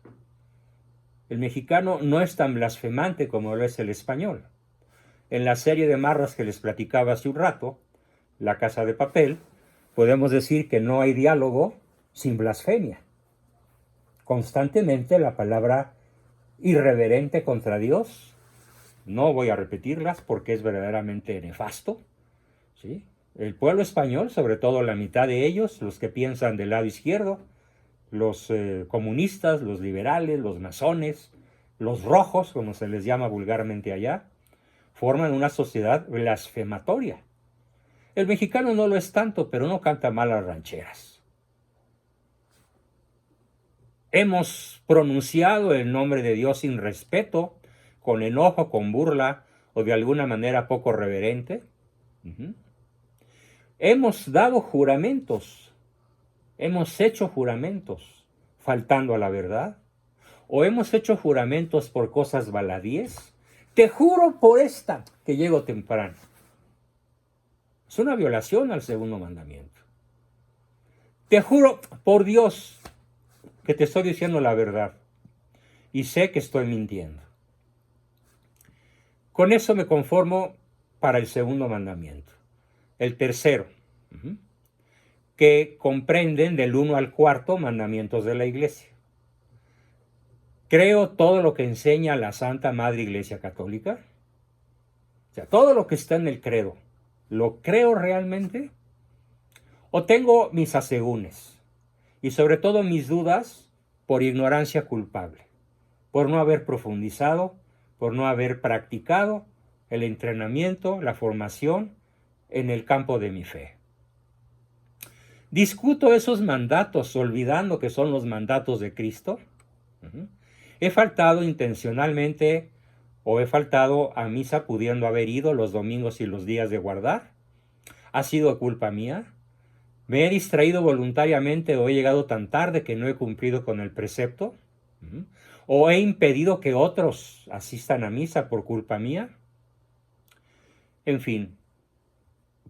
El mexicano no es tan blasfemante como lo es el español. En la serie de marras que les platicaba hace un rato, La Casa de Papel, podemos decir que no hay diálogo sin blasfemia. Constantemente la palabra irreverente contra Dios, no voy a repetirlas porque es verdaderamente nefasto, ¿sí? El pueblo español, sobre todo la mitad de ellos, los que piensan del lado izquierdo, los comunistas, los liberales, los masones, los rojos, como se les llama vulgarmente allá, forman una sociedad blasfematoria. El mexicano no lo es tanto, pero no canta mal las rancheras. Hemos pronunciado el nombre de Dios sin respeto, con enojo, con burla o de alguna manera poco reverente. Hemos dado juramentos, hemos hecho juramentos faltando a la verdad, o hemos hecho juramentos por cosas baladíes. Te juro por esta que llego temprano. Es una violación al segundo mandamiento. Te juro por Dios que te estoy diciendo la verdad y sé que estoy mintiendo. Con eso me conformo para el segundo mandamiento. El tercero, que comprenden del 1 al 4 mandamientos de la Iglesia. Creo todo lo que enseña la Santa Madre Iglesia Católica. O sea, todo lo que está en el credo, ¿lo creo realmente? ¿O tengo mis asegúnes? Y sobre todo mis dudas por ignorancia culpable, por no haber profundizado, por no haber practicado el entrenamiento, la formación en el campo de mi fe. ¿Discuto esos mandatos olvidando que son los mandatos de Cristo? ¿He faltado intencionalmente o he faltado a misa pudiendo haber ido los domingos y los días de guardar? ¿Ha sido culpa mía? ¿Me he distraído voluntariamente o he llegado tan tarde que no he cumplido con el precepto? ¿O he impedido que otros asistan a misa por culpa mía? En fin,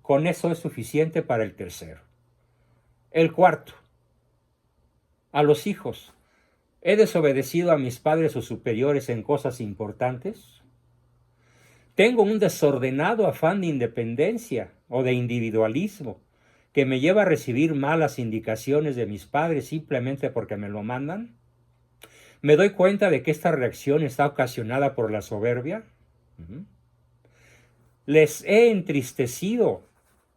con eso es suficiente para el tercero. El cuarto, a los hijos. ¿He desobedecido a mis padres o superiores en cosas importantes? ¿Tengo un desordenado afán de independencia o de individualismo que me lleva a recibir malas indicaciones de mis padres simplemente porque me lo mandan? ¿Me doy cuenta de que esta reacción está ocasionada por la soberbia? ¿Les he entristecido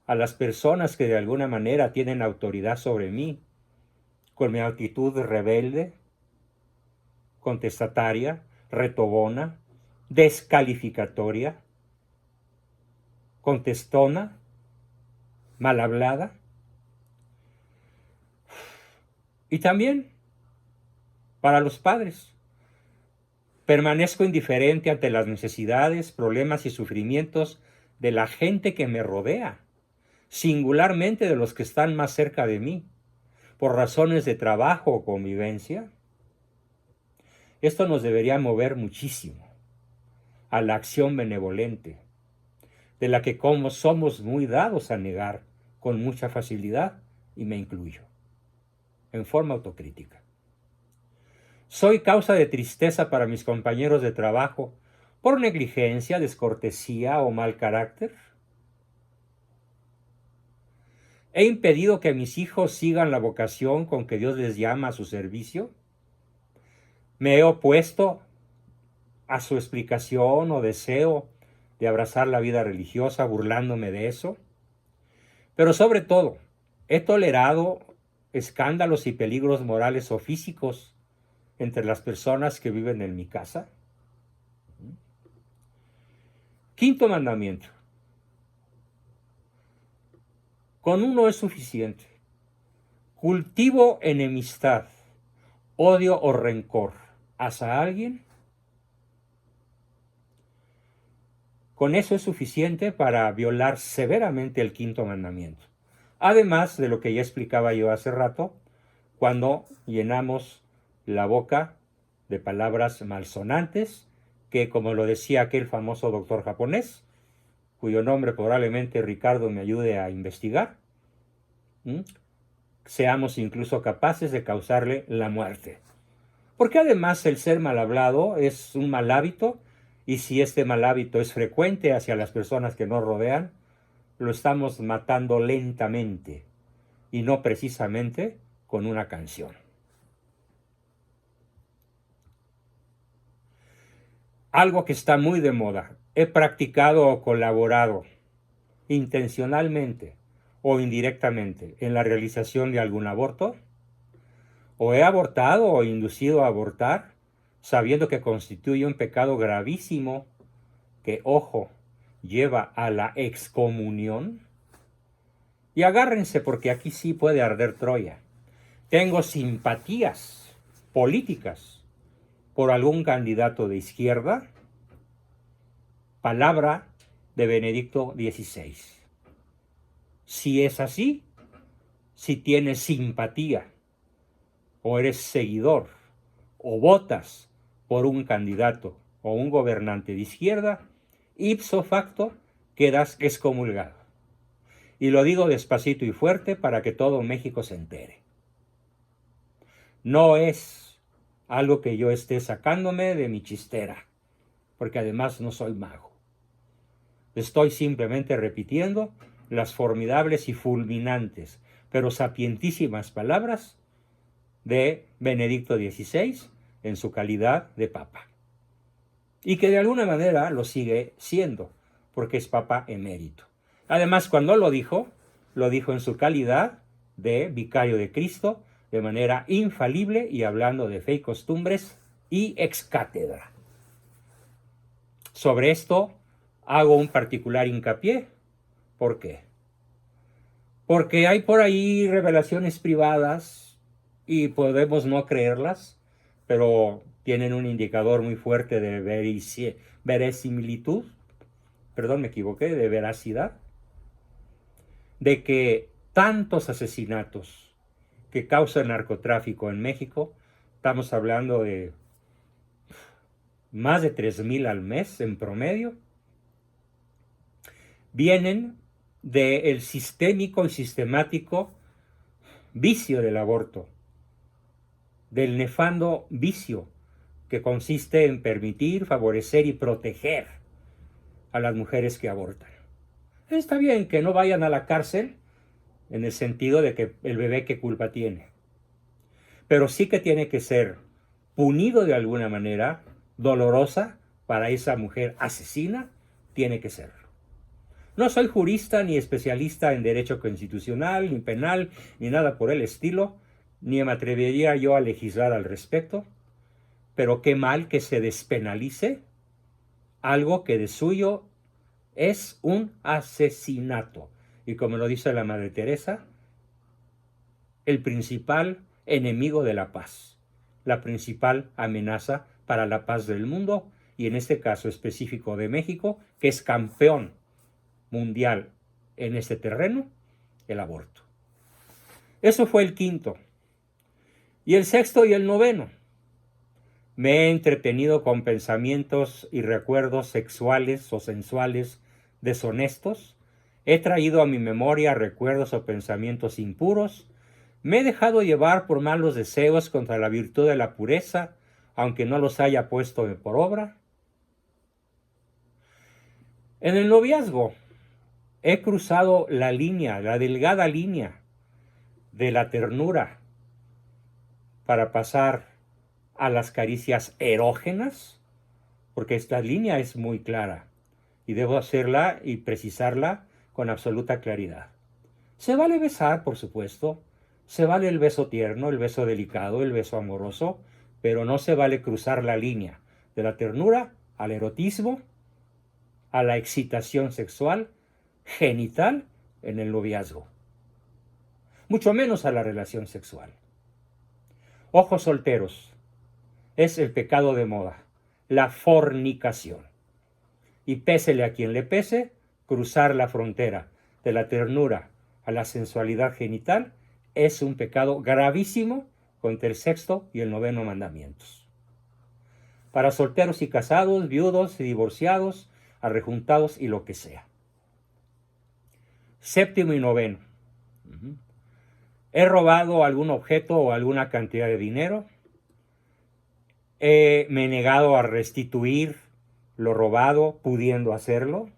a las personas que de alguna manera tienen autoridad sobre mí con mi actitud rebelde, contestataria, retobona, descalificatoria, contestona, mal hablada? Y también para los padres, permanezco indiferente ante las necesidades, problemas y sufrimientos de la gente que me rodea, singularmente de los que están más cerca de mí, por razones de trabajo o convivencia. Esto nos debería mover muchísimo a la acción benevolente. de la que como somos muy dados a negar con mucha facilidad, y me incluyo, en forma autocrítica. Soy causa de tristeza para mis compañeros de trabajo por negligencia, descortesía o mal carácter. ¿He impedido que mis hijos sigan la vocación con que Dios les llama a su servicio? ¿Me he opuesto a su explicación o deseo de abrazar la vida religiosa burlándome de eso? Pero sobre todo, he tolerado escándalos y peligros morales o físicos entre las personas que viven en mi casa. Quinto mandamiento. Con uno es suficiente. Cultivo enemistad, odio o rencor hacia alguien. Con eso es suficiente para violar severamente el quinto mandamiento. Además de lo que ya explicaba yo hace rato, cuando llenamos la boca de palabras malsonantes, que como lo decía aquel famoso doctor japonés, cuyo nombre probablemente Ricardo me ayude a investigar, seamos incluso capaces de causarle la muerte. Porque además el ser mal hablado es un mal hábito, y si este mal hábito es frecuente hacia las personas que nos rodean, lo estamos matando lentamente, y no precisamente con una canción. Algo que está muy de moda. He practicado o colaborado intencionalmente o indirectamente en la realización de algún aborto, o he abortado o inducido a abortar, sabiendo que constituye un pecado gravísimo que, ojo, lleva a la excomunión. Y agárrense, porque aquí sí puede arder Troya. Tengo simpatías políticas por algún candidato de izquierda. Palabra de Benedicto XVI. Si es así, si tienes simpatía, o eres seguidor, o votas por un candidato o un gobernante de izquierda, ipso facto quedas excomulgado. Y lo digo despacito y fuerte para que todo México se entere. No es algo que yo esté sacándome de mi chistera, porque además no soy mago. Estoy simplemente repitiendo las formidables y fulminantes, pero sapientísimas palabras de Benedicto XVI en su calidad de papa. Y que de alguna manera lo sigue siendo, porque es papa emérito. Además, cuando lo dijo en su calidad de vicario de Cristo, de manera infalible y hablando de fe y costumbres y ex cátedra. Sobre esto hago un particular hincapié. ¿Por qué? Porque hay por ahí revelaciones privadas y podemos no creerlas, pero tienen un indicador muy fuerte de verosimilitud, perdón, me equivoqué, de veracidad, de que tantos asesinatos que causa el narcotráfico en México, estamos hablando de más de 3,000 al mes en promedio, vienen del sistémico y sistemático vicio del aborto, del nefando vicio que consiste en permitir, favorecer y proteger a las mujeres que abortan. Está bien que no vayan a la cárcel en el sentido de que el bebé qué culpa tiene, pero sí que tiene que ser punido de alguna manera dolorosa para esa mujer asesina, tiene que serlo. No soy jurista ni especialista en derecho constitucional, ni penal, ni nada por el estilo, ni me atrevería yo a legislar al respecto, pero qué mal que se despenalice algo que de suyo es un asesinato. Y como lo dice la Madre Teresa, el principal enemigo de la paz, la principal amenaza para la paz del mundo, y en este caso específico de México, que es campeón mundial en este terreno, el aborto. Eso fue el quinto. Y el sexto y el noveno. Me he entretenido con pensamientos y recuerdos sexuales o sensuales deshonestos, he traído a mi memoria recuerdos o pensamientos impuros, me he dejado llevar por malos deseos contra la virtud de la pureza, aunque no los haya puesto por obra. En el noviazgo he cruzado la línea, la delgada línea de la ternura para pasar a las caricias erógenas, porque esta línea es muy clara y debo hacerla y precisarla con absoluta claridad. Se vale besar, por supuesto, se vale el beso tierno, el beso delicado, el beso amoroso, pero no se vale cruzar la línea de la ternura al erotismo, a la excitación sexual, genital en el noviazgo, mucho menos a la relación sexual. Ojos solteros, es el pecado de moda, la fornicación. Y pésele a quien le pese, cruzar la frontera de la ternura a la sensualidad genital es un pecado gravísimo contra el sexto y el noveno mandamientos. Para solteros y casados, viudos y divorciados, arrejuntados y lo que sea. Séptimo y noveno. He robado algún objeto o alguna cantidad de dinero. Me he negado a restituir lo robado, pudiendo hacerlo.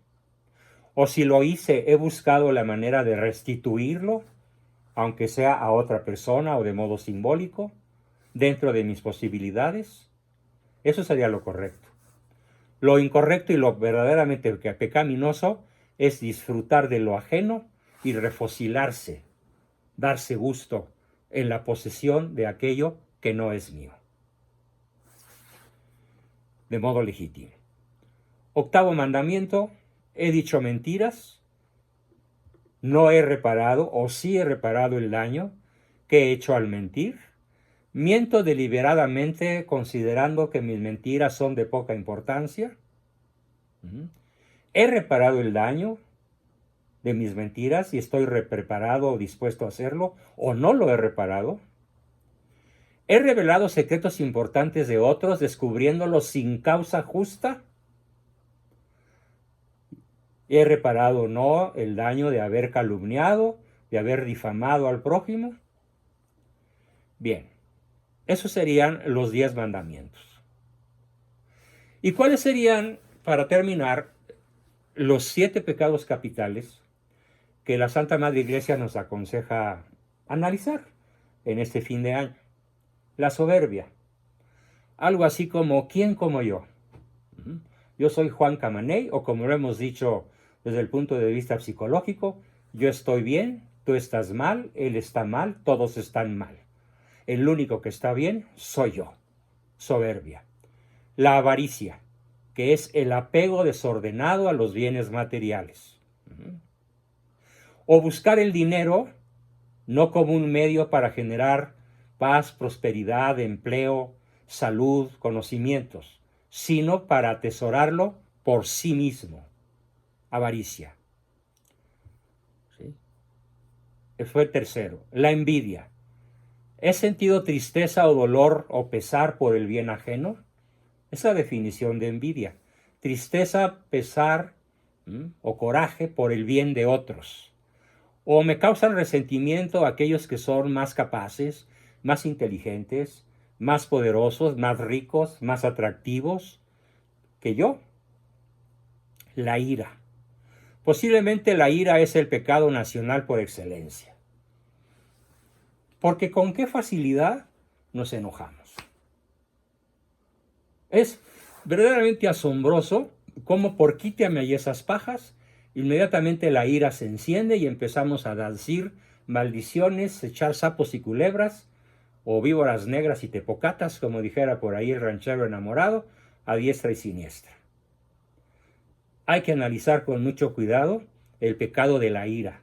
O si lo hice, he buscado la manera de restituirlo, aunque sea a otra persona o de modo simbólico, dentro de mis posibilidades. Eso sería lo correcto. Lo incorrecto y lo verdaderamente pecaminoso es disfrutar de lo ajeno y refocilarse, darse gusto en la posesión de aquello que no es mío, de modo legítimo. Octavo mandamiento, he dicho mentiras, no he reparado o sí he reparado el daño que he hecho al mentir, miento deliberadamente considerando que mis mentiras son de poca importancia, he reparado el daño de mis mentiras y estoy preparado o dispuesto a hacerlo, o no lo he reparado. He revelado secretos importantes de otros, descubriéndolos sin causa justa. He reparado o no el daño de haber calumniado, de haber difamado al prójimo. Bien, esos serían los 10 mandamientos. ¿Y cuáles serían, para terminar, los 7 pecados capitales que la Santa Madre Iglesia nos aconseja analizar en este fin de año? La soberbia. Algo así como, ¿quién como yo? Yo soy Juan Camaney, o como lo hemos dicho desde el punto de vista psicológico, yo estoy bien, tú estás mal, él está mal, todos están mal. El único que está bien soy yo. Soberbia. La avaricia, que es el apego desordenado a los bienes materiales. O buscar el dinero no como un medio para generar paz, prosperidad, empleo, salud, conocimientos, sino para atesorarlo por sí mismo. Avaricia. ¿Sí? Fue el tercero. La envidia. ¿He sentido tristeza o dolor o pesar por el bien ajeno? Esa es la definición de envidia. Tristeza, pesar o coraje por el bien de otros. O me causan resentimiento aquellos que son más capaces, más inteligentes, más poderosos, más ricos, más atractivos que yo. La ira. Posiblemente la ira es el pecado nacional por excelencia. Porque con qué facilidad nos enojamos. Es verdaderamente asombroso cómo por quítame y esas pajas, inmediatamente la ira se enciende y empezamos a decir maldiciones, echar sapos y culebras, o víboras negras y tepocatas, como dijera por ahí el ranchero enamorado, a diestra y siniestra. Hay que analizar con mucho cuidado el pecado de la ira,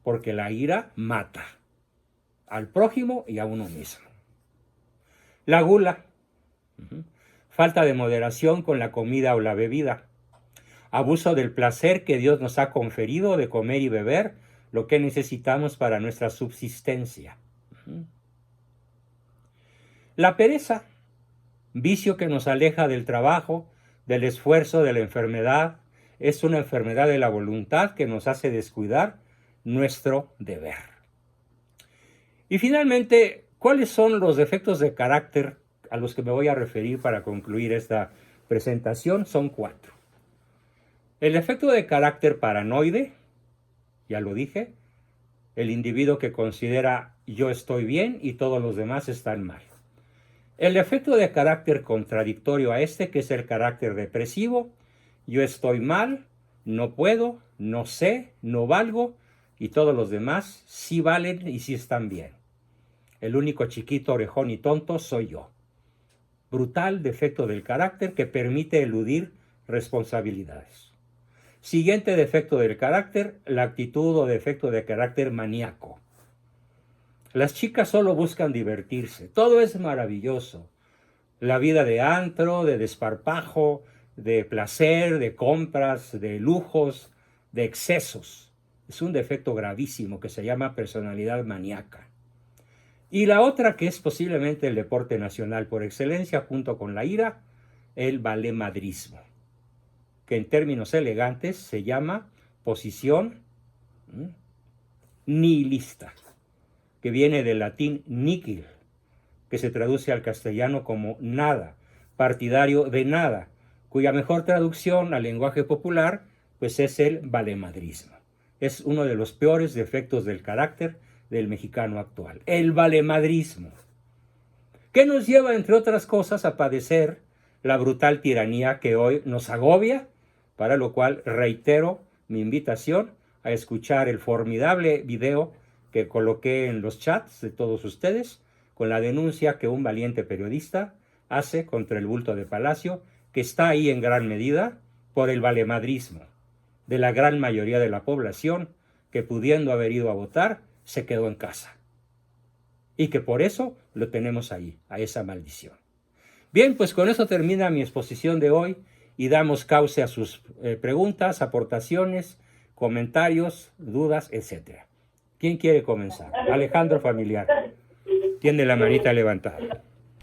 porque la ira mata al prójimo y a uno mismo. La gula, falta de moderación con la comida o la bebida, abuso del placer que Dios nos ha conferido de comer y beber lo que necesitamos para nuestra subsistencia. La pereza, vicio que nos aleja del trabajo, del esfuerzo, de la enfermedad, es una enfermedad de la voluntad que nos hace descuidar nuestro deber. Y finalmente, ¿cuáles son los defectos de carácter a los que me voy a referir para concluir esta presentación? Son 4. El defecto de carácter paranoide, ya lo dije, el individuo que considera yo estoy bien y todos los demás están mal. El defecto de carácter contradictorio a este, que es el carácter depresivo, yo estoy mal, no puedo, no sé, no valgo y todos los demás sí valen y sí están bien. El único chiquito, orejón y tonto soy yo. Brutal defecto del carácter que permite eludir responsabilidades. Siguiente defecto del carácter, la actitud o defecto de carácter maníaco. Las chicas solo buscan divertirse, todo es maravilloso. La vida de antro, de desparpajo, de placer, de compras, de lujos, de excesos. Es un defecto gravísimo que se llama personalidad maníaca. Y la otra, que es posiblemente el deporte nacional por excelencia, junto con la ira, el valemadrismo, que en términos elegantes se llama posición nihilista, que viene del latín nihil, que se traduce al castellano como nada, partidario de nada, cuya mejor traducción al lenguaje popular pues es el valemadrismo. Es uno de los peores defectos del carácter del mexicano actual, el valemadrismo, que nos lleva, entre otras cosas, a padecer la brutal tiranía que hoy nos agobia, para lo cual reitero mi invitación a escuchar el formidable video que coloqué en los chats de todos ustedes, con la denuncia que un valiente periodista hace contra el bulto de Palacio, que está ahí en gran medida por el valemadrismo de la gran mayoría de la población que, pudiendo haber ido a votar, se quedó en casa. Y que por eso lo tenemos ahí, a esa maldición. Bien, pues con eso termina mi exposición de hoy y damos cauce a sus preguntas, aportaciones, comentarios, dudas, etc. ¿Quién quiere comenzar? Alejandro Familiar. Tiene la manita levantada.